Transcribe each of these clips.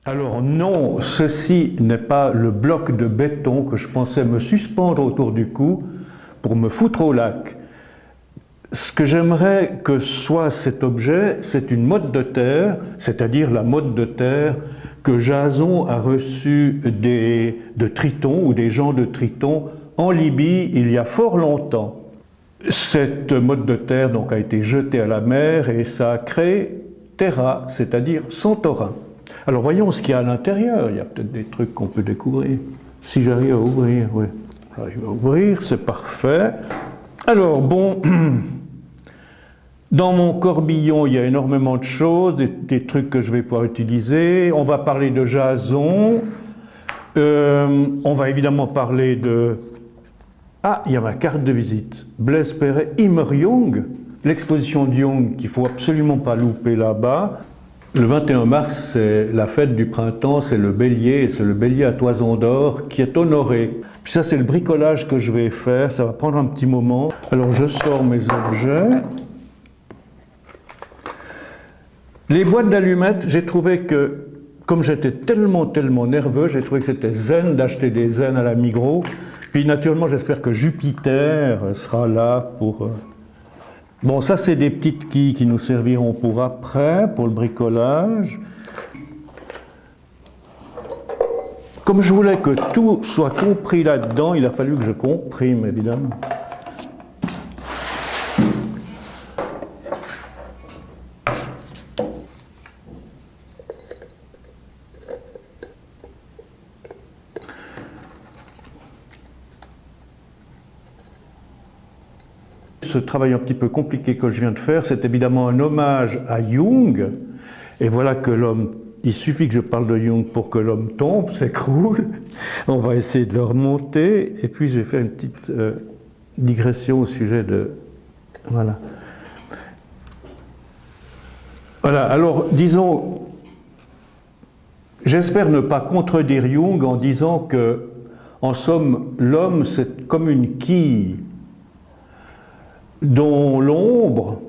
Alors non, ceci n'est pas le bloc de béton que je pensais me suspendre autour du cou pour me foutre au lac. Ce que j'aimerais que soit cet objet, c'est une motte de terre, c'est-à-dire la motte de terre que Jason a reçue de Triton ou des gens de Triton en Libye il y a fort longtemps. Cette motte de terre donc a été jetée à la mer et ça a créé Terra, c'est-à-dire Santorin. Alors voyons ce qu'il y a à l'intérieur, il y a peut-être des trucs qu'on peut découvrir. Si j'arrive à ouvrir, oui. J'arrive à ouvrir, c'est parfait. Alors bon, dans mon corbillon, il y a énormément de choses, des trucs que je vais pouvoir utiliser. On va parler de Jason. On va évidemment parler de... Ah, il y a ma carte de visite. Blaise Perret, Immer Jung, l'exposition de Jung qu'il ne faut absolument pas louper là-bas. Le 21 mars, c'est la fête du printemps, c'est le bélier, et c'est le bélier à toison d'or qui est honoré. Puis ça, c'est le bricolage que je vais faire, ça va prendre un petit moment. Alors, je sors mes objets. Les boîtes d'allumettes, j'ai trouvé que, comme j'étais tellement nerveux, j'ai trouvé que c'était zen d'acheter des zen à la Migros. Puis naturellement, j'espère que Jupiter sera là pour... Bon, ça, c'est des petites quilles qui nous serviront pour après, pour le bricolage. Comme je voulais que tout soit compris là-dedans, il a fallu que je comprime, évidemment. Ce travail un petit peu compliqué que je viens de faire, c'est évidemment un hommage à Jung. Et voilà que l'homme, il suffit que je parle de Jung pour que l'homme tombe, s'écroule. On va essayer de le remonter. Et puis j'ai fait une petite digression au sujet de... Voilà. Voilà, alors disons, j'espère ne pas contredire Jung en disant que, en somme, l'homme c'est comme une quille dont l'ombre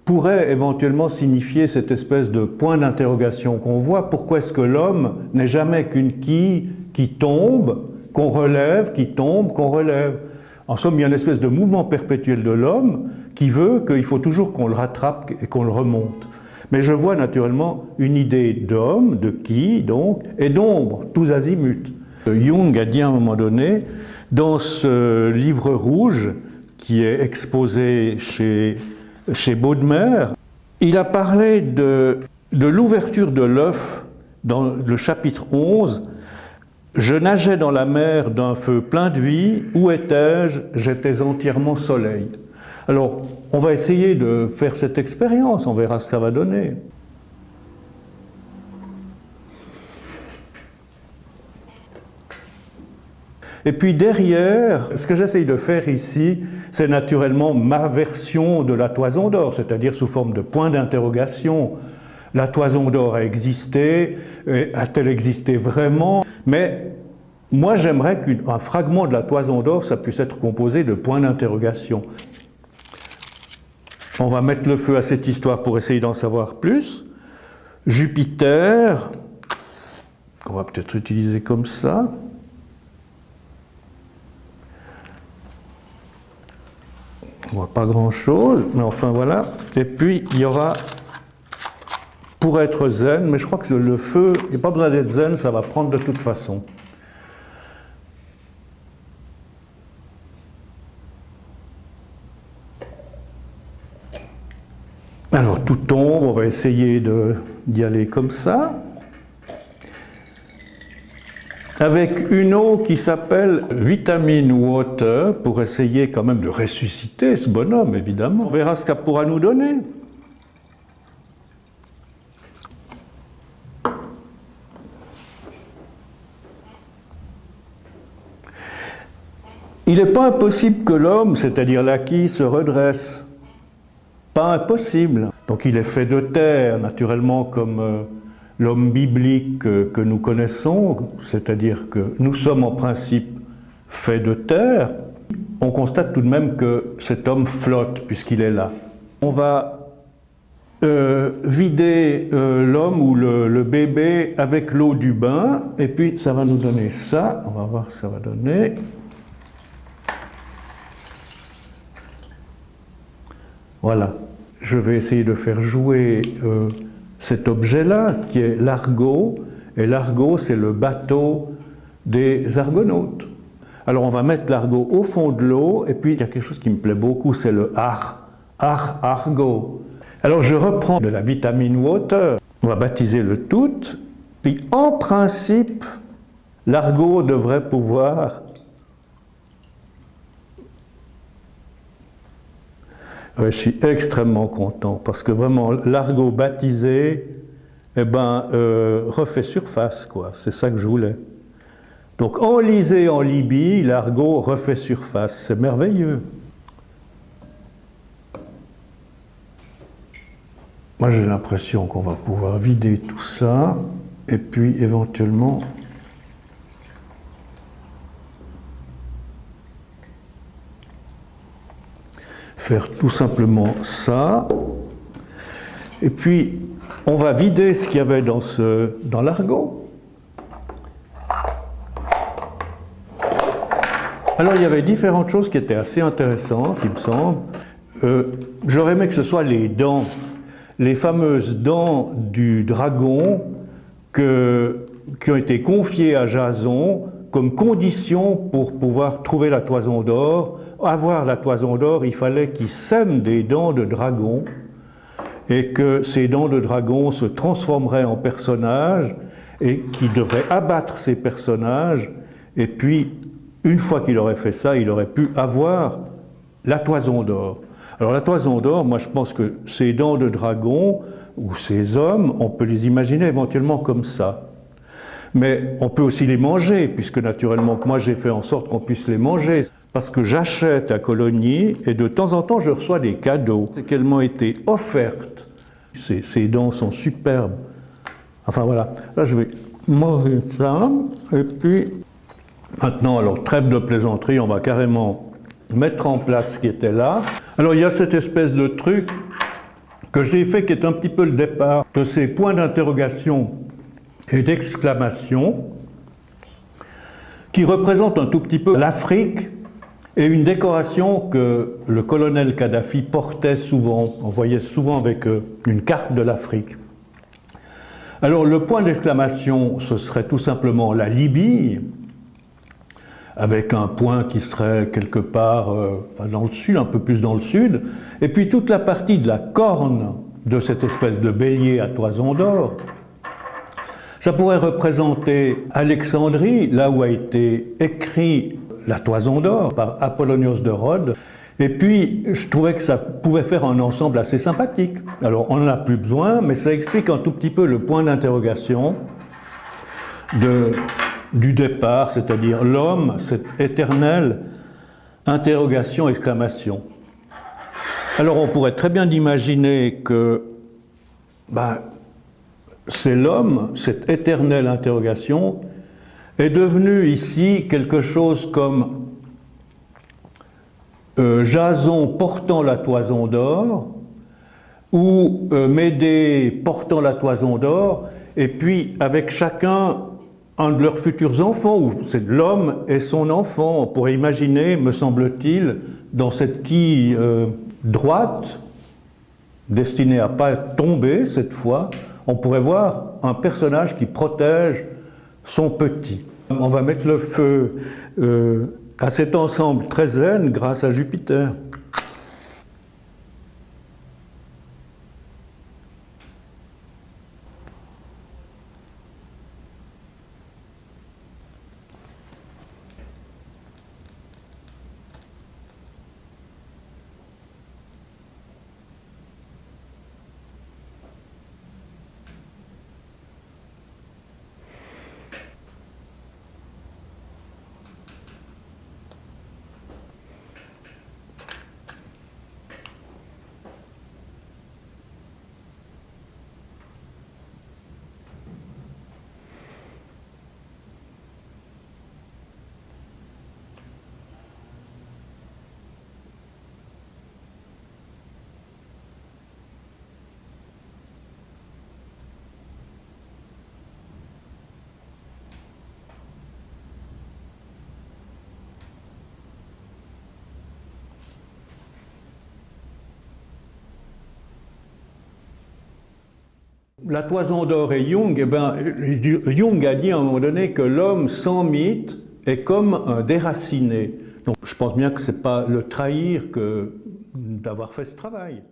pourrait éventuellement signifier cette espèce de point d'interrogation qu'on voit. Pourquoi est-ce que l'homme n'est jamais qu'une quille qui tombe, qu'on relève, qui tombe, qu'on relève? En somme, il y a une espèce de mouvement perpétuel de l'homme qui veut qu'il faut toujours qu'on le rattrape et qu'on le remonte. Mais je vois naturellement une idée d'homme, de quille donc, et d'ombre, tous azimuts. Jung a dit à un moment donné, dans ce livre rouge, qui est exposé chez Baudemer, il a parlé de l'ouverture de l'œuf dans le chapitre 11. « Je nageais dans la mer d'un feu plein de vie, où étais-je? J'étais entièrement soleil. » Alors, on va essayer de faire cette expérience, on verra ce que ça va donner. Et puis derrière, ce que j'essaye de faire ici, c'est naturellement ma version de la toison d'or, c'est-à-dire sous forme de point d'interrogation. La toison d'or a existé, a-t-elle existé vraiment? Mais moi j'aimerais qu'un fragment de la toison d'or, ça puisse être composé de points d'interrogation. On va mettre le feu à cette histoire pour essayer d'en savoir plus. Jupiter, qu'on va peut-être utiliser comme ça. On voit pas grand-chose, mais enfin voilà. Et puis il y aura, pour être zen, mais je crois que le feu, il n'y a pas besoin d'être zen, ça va prendre de toute façon. Alors tout tombe, on va essayer d'y aller comme ça. Avec une eau qui s'appelle Vitamin Water, pour essayer quand même de ressusciter ce bonhomme, évidemment. On verra ce qu'elle pourra nous donner. Il n'est pas impossible que l'homme, c'est-à-dire la quille, se redresse. Pas impossible. Donc il est fait de terre, naturellement, comme... l'homme biblique que nous connaissons, c'est-à-dire que nous sommes en principe faits de terre, on constate tout de même que cet homme flotte puisqu'il est là. On va vider l'homme ou le bébé avec l'eau du bain, et puis ça va nous donner ça. On va voir ce que ça va donner. Voilà. Je vais essayer de faire jouer cet objet-là, qui est l'Argo. Et l'Argo, c'est le bateau des Argonautes. Alors on va mettre l'Argo au fond de l'eau, et puis il y a quelque chose qui me plaît beaucoup, c'est le Argo. Alors je reprends de la vitamine water, on va baptiser le tout, puis en principe, l'Argo devrait pouvoir je suis extrêmement content parce que vraiment l'Argo baptisé refait surface, quoi. C'est ça que je voulais. Donc enlisé en Libye, l'Argo refait surface. C'est merveilleux. Moi j'ai l'impression qu'on va pouvoir vider tout ça et puis éventuellement faire tout simplement ça. Et puis, on va vider ce qu'il y avait dans l'Argo. Alors, il y avait différentes choses qui étaient assez intéressantes, il me semble. J'aurais aimé que ce soit les dents, les fameuses dents du dragon qui ont été confiées à Jason comme condition pour pouvoir trouver la toison d'or. Avoir la toison d'or, il fallait qu'il sème des dents de dragon et que ces dents de dragon se transformeraient en personnages et qu'il devrait abattre ces personnages. Et puis, une fois qu'il aurait fait ça, il aurait pu avoir la toison d'or. Alors la toison d'or, moi je pense que ces dents de dragon ou ces hommes, on peut les imaginer éventuellement comme ça. Mais on peut aussi les manger, puisque naturellement moi j'ai fait en sorte qu'on puisse les manger. Parce que j'achète à Colonie et de temps en temps je reçois des cadeaux. C'est qu'elles m'ont été offertes. Ces dents sont superbes. Enfin voilà, là je vais manger ça. Et puis maintenant, alors trêve de plaisanterie, on va carrément mettre en place ce qui était là. Alors il y a cette espèce de truc que j'ai fait qui est un petit peu le départ de ces points d'interrogation et d'exclamation qui représentent un tout petit peu l'Afrique et une décoration que le colonel Kadhafi portait souvent. On voyait souvent avec une carte de l'Afrique. Alors le point d'exclamation, ce serait tout simplement la Libye, avec un point qui serait quelque part dans le sud, un peu plus dans le sud, et puis toute la partie de la corne de cette espèce de bélier à toison d'or. Ça pourrait représenter Alexandrie, là où a été écrit la toison d'or par Apollonios de Rhodes. Et puis, je trouvais que ça pouvait faire un ensemble assez sympathique. Alors, on n'en a plus besoin, mais ça explique un tout petit peu le point d'interrogation du départ, c'est-à-dire l'homme, cette éternelle interrogation, exclamation. Alors, on pourrait très bien imaginer que c'est l'homme, cette éternelle interrogation, est devenu ici quelque chose comme Jason portant la toison d'or, ou Médée portant la toison d'or, et puis avec chacun un de leurs futurs enfants, ou c'est l'homme et son enfant. On pourrait imaginer, me semble-t-il, dans cette quille droite, destinée à ne pas tomber cette fois, on pourrait voir un personnage qui protège son petit. On va mettre le feu à cet ensemble très zen grâce à Jupiter. La toison d'or et Jung, eh ben, Jung a dit à un moment donné que l'homme sans mythe est comme un déraciné. Donc je pense bien que ce n'est pas le trahir que d'avoir fait ce travail.